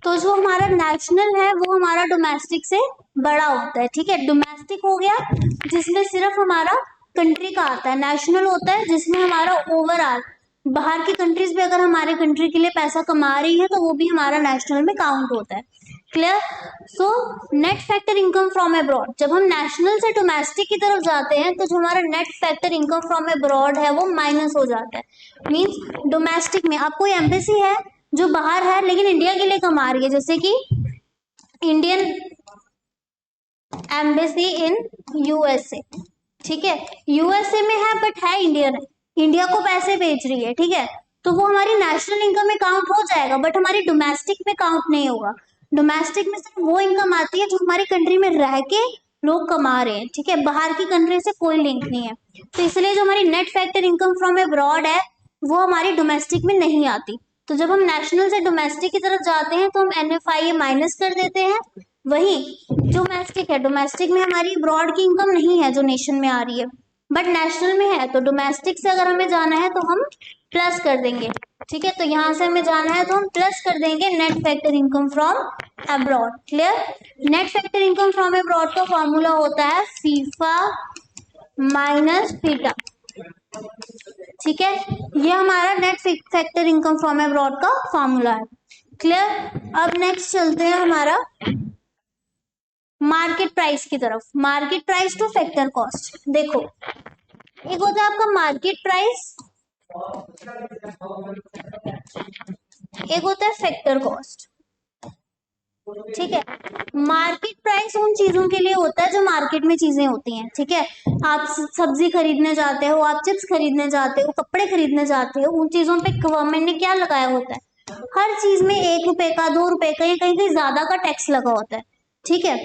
तो जो हमारा नेशनल है वो हमारा डोमेस्टिक से बड़ा होता है, ठीक है। डोमेस्टिक हो गया जिसमें सिर्फ हमारा कंट्री का आता है, नेशनल होता है जिसमें हमारा ओवरऑल बाहर की कंट्रीज भी अगर हमारे कंट्री के लिए पैसा कमा रही है तो वो भी हमारा नेशनल में काउंट होता है। Clear. So net factor income from abroad, जब हम नेशनल से डोमेस्टिक की तरफ जाते हैं तो जो हमारा net factor income from abroad है वो माइनस हो जाता है। मींस डोमेस्टिक में अब कोई एम्बेसी है जो बाहर है लेकिन इंडिया के लिए कमा रही है, जैसे कि इंडियन एम्बेसी इन यूएसए, ठीक है। यूएसए में है बट है इंडियन, इंडिया को पैसे भेज रही है, ठीक है। तो वो हमारी नेशनल इनकम में काउंट हो जाएगा बट हमारी डोमेस्टिक में काउंट नहीं होगा। डोमेस्टिक में सिर्फ वो इनकम आती है जो हमारी कंट्री में रह के लोग कमा रहे हैं, ठीक है। बाहर की कंट्री से कोई लिंक नहीं है, तो इसलिए जो हमारी net factor income from abroad है वो हमारी डोमेस्टिक में नहीं आती। तो जब हम नेशनल से डोमेस्टिक की तरफ जाते हैं तो हम NFI माइनस कर देते हैं। वही डोमेस्टिक है, डोमेस्टिक में हमारी ब्रॉड की इनकम नहीं है जो नेशन में आ रही है बट नेशनल में है, तो डोमेस्टिक से अगर हमें जाना है तो हम प्लस कर देंगे, ठीक है। तो यहाँ से हमें जाना है तो हम प्लस कर देंगे net factor income from abroad. Clear. Net factor income from abroad का फॉर्मूला होता है फीफा माइनस थीटा, ठीक है। ये हमारा net factor income from abroad का फॉर्मूला है। क्लियर। अब नेक्स्ट चलते हैं हमारा मार्केट प्राइस की तरफ। Market price two factor cost. देखो एक होता है आपका मार्केट प्राइस, एक होता है फैक्टर कॉस्ट, ठीक है। मार्केट प्राइस उन चीजों के लिए होता है जो मार्केट में चीजें होती हैं, ठीक है। आप सब्जी खरीदने जाते हो, आप चिप्स खरीदने जाते हो, कपड़े खरीदने जाते हो, उन चीजों पे गवर्नमेंट ने क्या लगाया होता है, हर चीज में 1 रुपए का 2 रुपए का या कहीं कहीं ज्यादा का टैक्स लगा होता है, ठीक है।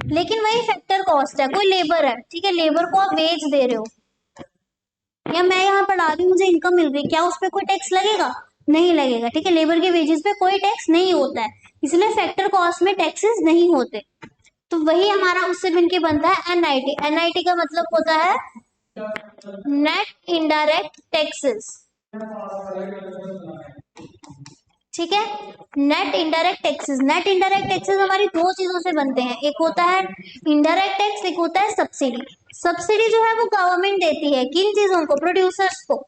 लेकिन वही फैक्टर कॉस्ट है, कोई लेबर है, ठीक है, लेबर को आप वेज दे रहे हो या मैं यहाँ पढ़ा रही हूँ मुझे इनकम मिल रही है, क्या उस पर कोई टैक्स लगेगा? नहीं लगेगा, ठीक है। लेबर के वेजेस पे कोई टैक्स नहीं होता है, इसलिए फैक्टर कॉस्ट में टैक्सेस नहीं होते। तो वही हमारा उससे मिलके बनता है NIT। NIT का मतलब होता है नेट इनडायरेक्ट टैक्सेस, ठीक है। Net indirect taxes, net indirect taxes हमारी दो चीजों से बनते हैं, एक होता है इनडायरेक्ट टैक्स, एक होता है सब्सिडी। सब्सिडी जो है वो गवर्नमेंट देती है किन चीजों को? प्रोड्यूसर्स को।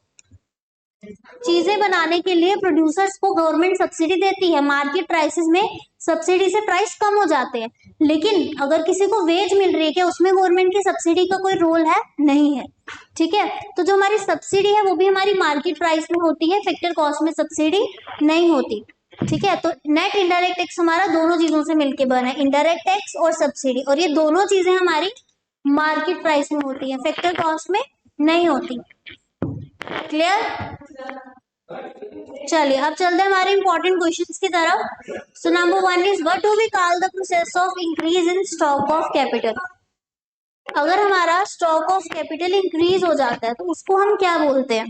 चीजें बनाने के लिए प्रोड्यूसर्स को गवर्नमेंट सब्सिडी देती है, मार्केट प्राइसेस में सब्सिडी से प्राइस कम हो जाते हैं। लेकिन अगर किसी को वेज मिल रही है क्या उसमें गवर्नमेंट की सब्सिडी का कोई रोल है? नहीं है, ठीक है। तो जो हमारी सब्सिडी है वो भी हमारी मार्केट प्राइस में होती है, फैक्टर कॉस्ट में सब्सिडी नहीं होती, ठीक है। तो नेट इनडायरेक्ट टैक्स हमारा दोनों चीजों से मिलकर बना है, इनडायरेक्ट टैक्स और सब्सिडी, और ये दोनों चीजें हमारी मार्केट प्राइस में होती है, फैक्टर कॉस्ट में नहीं होती। क्लियर। चलिए अब चलते हैं हमारे इंपॉर्टेंट क्वेश्चंस की तरफ। So number 1 is what do we call the process of increase in stock of capital. अगर हमारा स्टॉक ऑफ कैपिटल इंक्रीज हो जाता है तो उसको हम क्या बोलते हैं?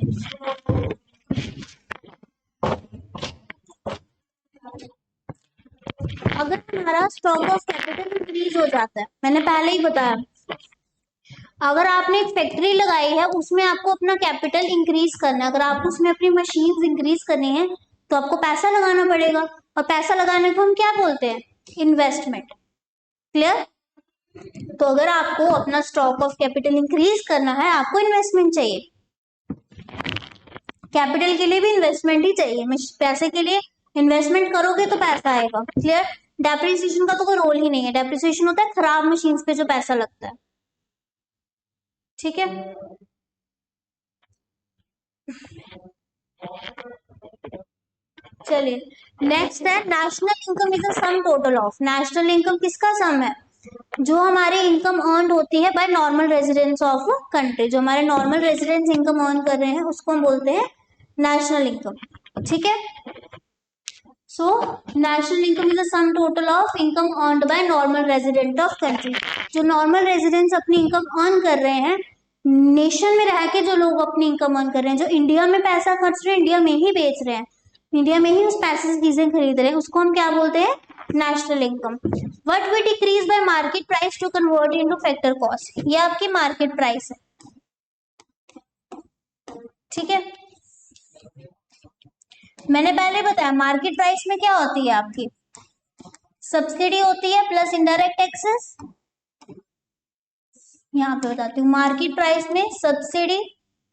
अगर हमारा स्टॉक ऑफ कैपिटल इंक्रीज हो जाता है, मैंने पहले ही बताया, अगर आपने एक फैक्ट्री लगाई है उसमें आपको अपना कैपिटल इंक्रीज करना है, अगर आपको उसमें अपनी मशीन इंक्रीज करनी है तो आपको पैसा लगाना पड़ेगा, और पैसा लगाने को हम क्या बोलते हैं? इन्वेस्टमेंट। क्लियर। तो अगर आपको अपना स्टॉक ऑफ कैपिटल इंक्रीज करना है आपको इन्वेस्टमेंट चाहिए, कैपिटल के लिए भी इन्वेस्टमेंट ही चाहिए, पैसे के लिए इन्वेस्टमेंट करोगे तो पैसा आएगा। क्लियर। डेप्रिसिएशन का तो कोई रोल ही नहीं है, डेप्रिसिएशन होता है खराब मशीन पे जो पैसा लगता है, ठीक है। चलिए नेक्स्ट है national income is the sum total of. National income किसका सम है? जो हमारी इनकम अर्न होती है by normal residents of country, जो हमारे नॉर्मल रेजिडेंट्स इनकम अर्न कर रहे हैं उसको हम बोलते हैं नेशनल इनकम, ठीक है। So national income is the sum total of income earned by normal resident of country. जो नॉर्मल रेजिडेंट्स अपनी इनकम अर्न कर रहे हैं, नेशन में रह के जो लोग अपनी इनकम अर्न कर रहे हैं, जो इंडिया में पैसा खर्च रहे हैं, इंडिया में ही बेच रहे हैं, इंडिया में ही उस पैसे से चीजें खरीद रहे हैं, उसको हम क्या बोलते हैं? National income. What we decrease by market price to convert into factor cost, ये आपकी मार्केट प्राइस है, ठीक है। मैंने पहले बताया मार्केट प्राइस में क्या होती है आपकी, सब्सिडी होती है प्लस इनडायरेक्ट टैक्सेस। यहाँ पे बताती हूँ, मार्केट प्राइस में सब्सिडी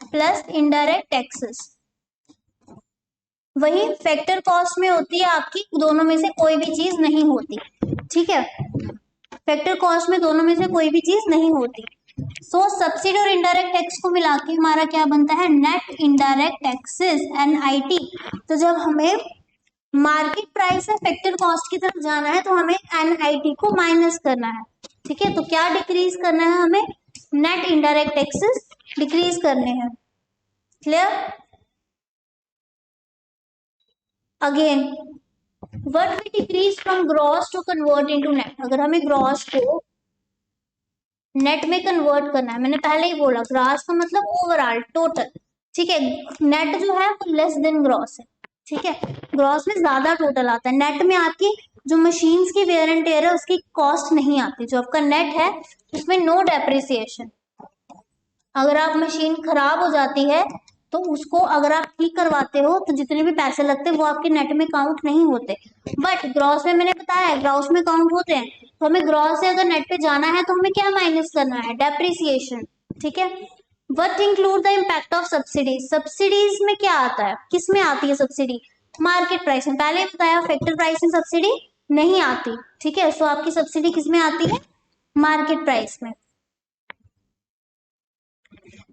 प्लस इनडायरेक्ट टैक्सेस। वही फैक्टर कॉस्ट में होती है आपकी दोनों में से कोई भी चीज नहीं होती, ठीक है। फैक्टर कॉस्ट में दोनों में से कोई भी चीज नहीं होती। सो सब्सिडी और इनडायरेक्ट टैक्स को मिला के हमारा क्या बनता है, नेट इनडायरेक्ट टैक्सेस NIT। तो जब हमें मार्केट प्राइस से फैक्टर कॉस्ट की तरफ जाना है तो हमें NIT को माइनस करना है, ठीक है। तो क्या डिक्रीज करना है हमें, नेट इनडायरेक्ट टैक्सेस डिक्रीज करने हैं। Clear? Again what we decrease from gross to convert into net. अगर हमें ग्रॉस को नेट में कन्वर्ट करना है, मैंने पहले ही बोला ग्रॉस का मतलब ओवरऑल टोटल, ठीक है। नेट जो है वो लेस देन ग्रॉस है, ठीक है। ग्रॉस में ज्यादा टोटल आता है, नेट में आपकी जो मशीन्स की वेयर एंड टेयर है उसकी कॉस्ट नहीं आती। जो आपका नेट है उसमें नो डेप्रिसिएशन। अगर आप मशीन खराब हो जाती है तो उसको अगर आप ठीक करवाते हो तो जितने भी पैसे लगते हैं वो आपके नेट में काउंट नहीं होते। बट ग्रॉस में मैंने बताया ग्रॉस में काउंट होते हैं। तो हमें ग्रॉस से अगर नेट पे जाना है तो हमें क्या माइनस करना है, डेप्रिसिएशन, ठीक है। What include the impact of subsidy. Subsidies में क्या आता है, किस में आती है सब्सिडी, मार्केट प्राइस में। पहले बताया फैक्टर प्राइस में सब्सिडी नहीं आती, ठीक है। सो आपकी सब्सिडी किस में आती है, मार्केट प्राइस में।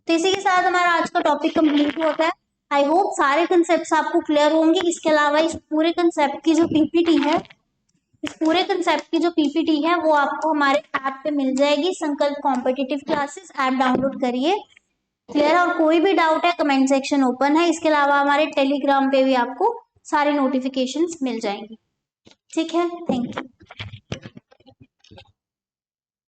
तो इसी के साथ हमारा आज का टॉपिक कंप्लीट होता है। आई होप सारे कंसेप्ट आपको क्लियर होंगे। इसके अलावा इस पूरे कंसेप्ट की जो पीपीटी है, इस पूरे कंसेप्ट की जो पीपीटी है वो आपको हमारे ऐप पे मिल जाएगी, संकल्प कॉम्पिटिटिव क्लासेस ऐप डाउनलोड करिए। क्लियर? और कोई भी डाउट है कमेंट सेक्शन ओपन है। इसके अलावा हमारे टेलीग्राम पे भी आपको सारी नोटिफिकेशंस मिल जाएंगी, ठीक है। Thank you.